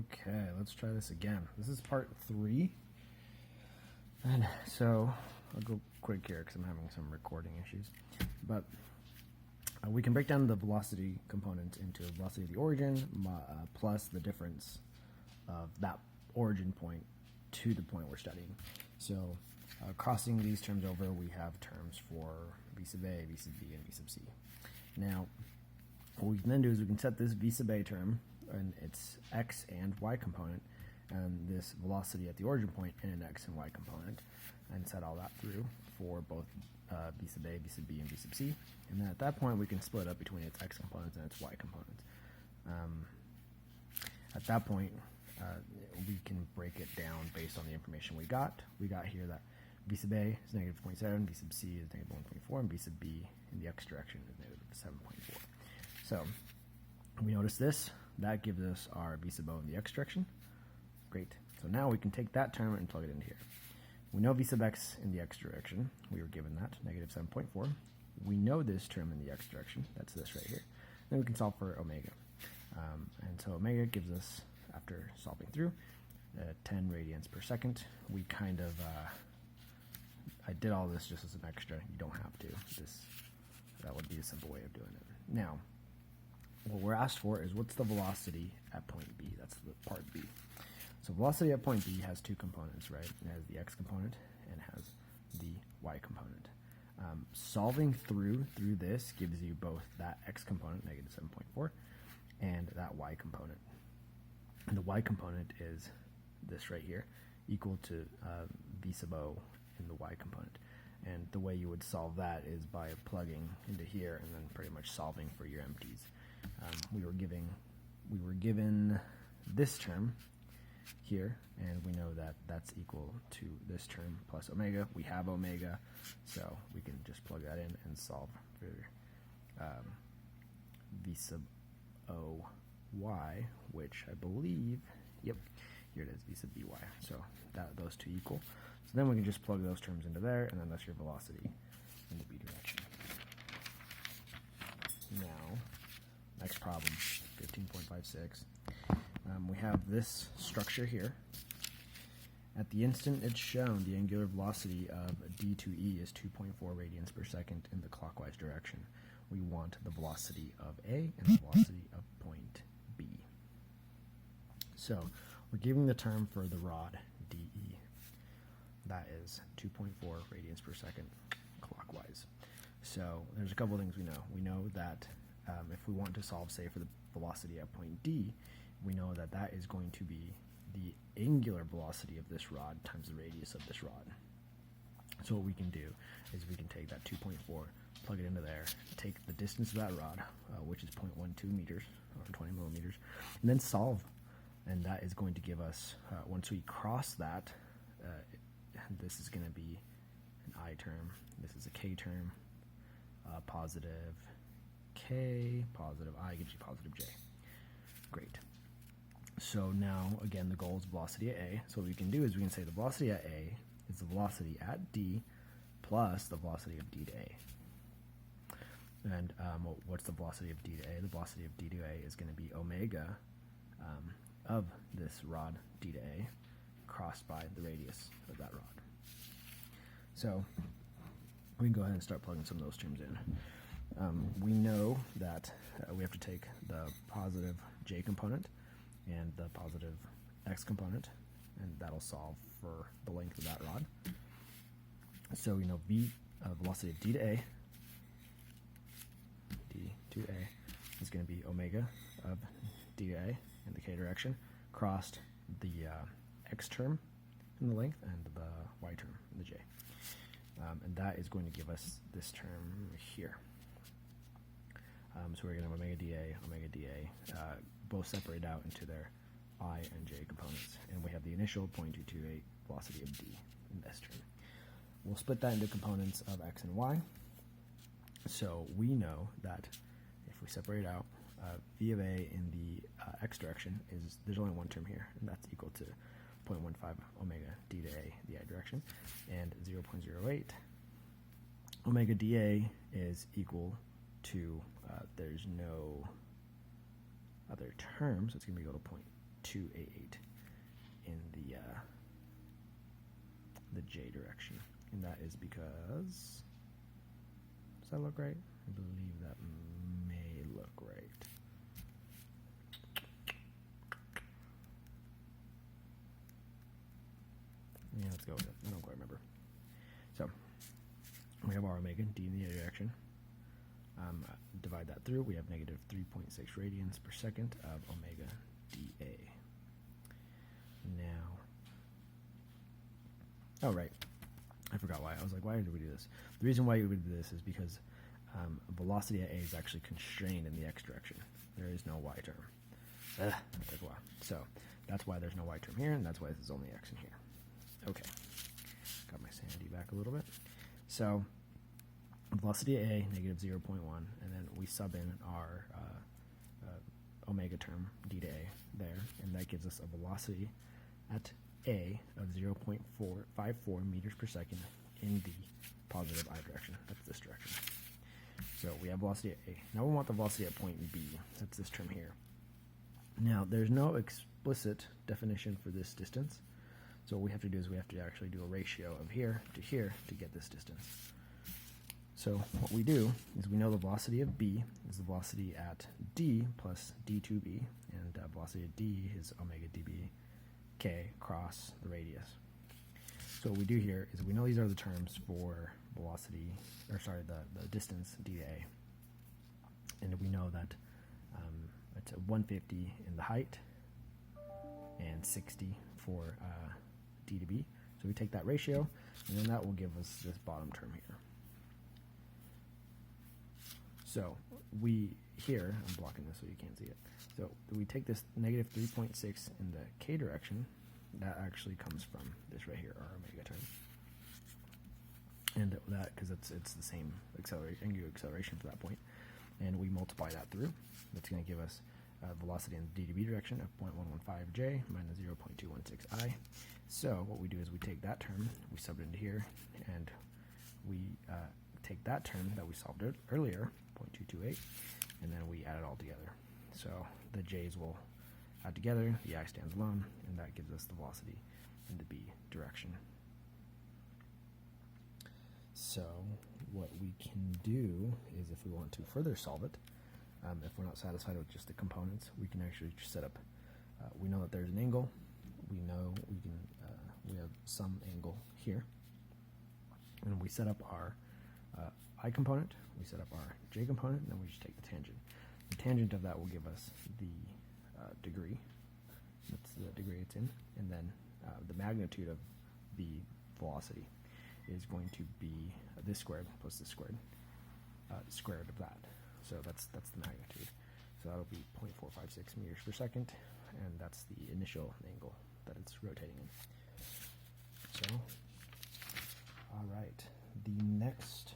Okay, let's try this again. This is part 3. And so I'll go quick here because I'm having some recording issues. But we can break down the velocity component into velocity of the origin plus the difference of that origin point to the point we're studying. So crossing these terms over, we have terms for v sub a, v sub b, and v sub c. Now, what we can then do is we can set this v sub a term and its x and y component, and this velocity at the origin point in an x and y component, and set all that through for both v sub a, v sub b, and v sub c. And then at that point, we can split up between its x components and its y components. At that point, we can break it down based on the information we got. We got here that v sub a is negative 0.7, v sub c is negative 1.4, and v sub b in the x direction is negative 7.4. So we notice this. That gives us our v sub o in the x direction. Great. So now we can take that term and plug it into here. We know v sub x in the x direction. We were given that, negative 7.4. We know this term in the x direction. That's this right here. Then we can solve for omega. And so omega gives us, after solving through, 10 radians per second. We kind of, I did all this just as an extra. You don't have to. That would be a simple way of doing it. Now, what we're asked for is what's the velocity at point B? That's the part B. So velocity at point B has two components, right? It has the x component and has the y component. Solving through this gives you both that x component, negative 7.4, and that y component. And the y component is this right here, equal to v sub o in the y component. And the way you would solve that is by plugging into here and then pretty much solving for your empties. We were given this term here, and we know that that's equal to this term plus omega. We have omega, so we can just plug that in and solve for v sub o y, which I believe, yep, here it is, v sub by. So those two equal. So then we can just plug those terms into there, and then that's your velocity in the b direction. Now, next problem, 15.56. We have this structure here. At the instant it's shown, the angular velocity of d to e is 2.4 radians per second in the clockwise direction. We want the velocity of A and the velocity of point B. So we're giving the term for the rod dE. That is 2.4 radians per second clockwise. So there's a couple things we know. We know that if we want to solve, say, for the velocity at point D, we know that that is going to be the angular velocity of this rod times the radius of this rod. So what we can do is we can take that 2.4, plug it into there, take the distance of that rod, which is 0.12 meters, or 20 millimeters, and then solve. And that is going to give us, once we cross that, this is going to be an I term, this is a K term, positive K, positive I gives you positive J. Great. So now, again, the goal is velocity at A. So what we can do is we can say the velocity at A is the velocity at D plus the velocity of D to A. And what's the velocity of D to A? The velocity of D to A is going to be omega of this rod D to A crossed by the radius of that rod. So we can go ahead and start plugging some of those terms in. We know that we have to take the positive J component and the positive X component, and that'll solve for the length of that rod. So we know velocity of D to A is going to be omega of D to A in the K direction, crossed the X term in the length and the Y term in the J. And that is going to give us this term here. So we're going to have omega dA, both separate out into their I and J components. And we have the initial 0.228 velocity of D in this term. We'll split that into components of X and Y. So we know that if we separate out V of A in the X direction, there's only one term here, and that's equal to 0.15 omega d to A, the I direction, and 0.08 omega dA is equal to, there's no other term, so it's going to be equal to 288 in the J direction, and that is because, does that look right? I believe that may look right. Yeah, let's go with it. I don't quite remember. So we have our omega d in the other direction. Divide that through. We have negative 3.6 radians per second of omega dA. Now, oh right, I forgot why. I was like, why did we do this? The reason why we would do this is because velocity at A is actually constrained in the x direction. There is no y term. That took a while. So that's why there's no y term here, and that's why this is only x in here. Okay, got my sanity back a little bit. So velocity at A, negative 0.1, and then we sub in our omega term, d to A, there, and that gives us a velocity at A of 0.454 meters per second in the positive I direction. That's this direction. So we have velocity at A. Now we want the velocity at point B. That's this term here. Now there's no explicit definition for this distance. So what we have to do is we have to actually do a ratio of here to get this distance. So what we do is we know the velocity of B is the velocity at D plus D2B, and velocity at D is omega dB k across the radius. So what we do here is we know these are the terms for velocity, or sorry, the distance d to A. And we know that it's 150 in the height and 60 for d to B. So we take that ratio, and then that will give us this bottom term here. So we here, I'm blocking this so you can't see it. So we take this negative 3.6 in the k direction. That actually comes from this right here, our omega term. And that, because it's the same angular acceleration for that point. And we multiply that through. That's going to give us velocity in the d to b direction of 0.115j minus 0.216i. So what we do is we take that term, we sub it into here, and we take that term that we solved earlier, 0.228, and then we add it all together. So the j's will add together, the I stands alone, and that gives us the velocity in the b direction. So what we can do is, if we want to further solve it, if we're not satisfied with just the components, we can actually just set up, we know that there's an angle, we know we have some angle here, and we set up our I component, we set up our j component, and then we just take the tangent. The tangent of that will give us the degree, that's the degree it's in, and then the magnitude of the velocity is going to be this squared plus this squared, squared of that. So that's the magnitude. So that'll be 0.456 meters per second, and that's the initial angle that it's rotating in. So, all right, the next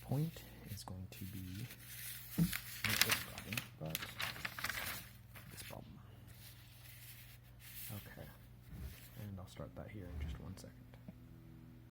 point is going to be